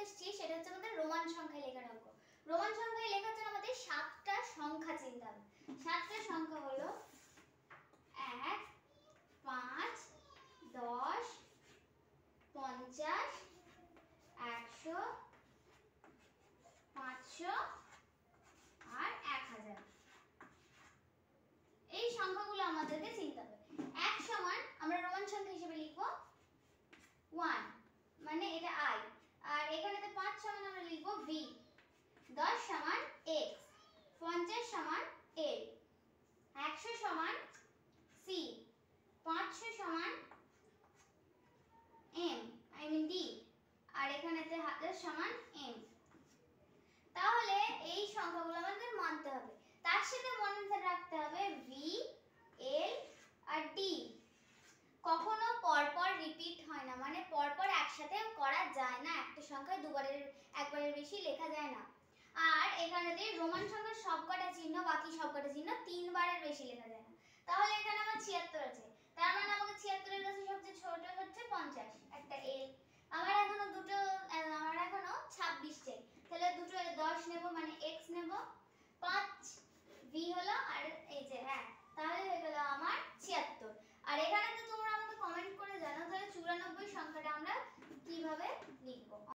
চলে এসেছি, সেটা হচ্ছে আমাদের রোমান সংখ্যায় লেখার অঙ্ক। রোমান সংখ্যায় লেখার জন্য আমাদের 7টা সংখ্যা চিনতে হবে। 7টা সংখ্যা হলো 1, 5, 10, 50, 100, 500 আর 1000। এই সংখ্যাগুলো আমাদেরকে চিনতে হবে। 1 সমান আমরা রোমান সংখ্যা হিসেবে লিখব 1, মানে এটা i, আর এখানেতে 5 সমান আমরা লিখব v, 10 সমান x, 50 সমান l, 100 সমান c, 500 সমান m, d, আর এখানেতে 1000 সমান m। তাহলে এই সংখ্যাগুলো আমাদের মানতে হবে। তার সাথে মনে রাখতে হবে v, l আর d কখনো পরপর রিপিট হয় না, মানে পরপর একসাথে করা যায় না। একটা সংখ্যায় একবারের বেশি লেখা যায় না। আর এখানেতে রোমান সংখ্যার সবকটা চিহ্ন, বাকি সবকটা চিহ্ন 3 বারের বেশি লেখা যায় না। তাহলে এখানে আমার 76 আছে, তার মানে আমাকে 76 এর কাছে সবচেয়ে ছোট হচ্ছে 50, একটা l।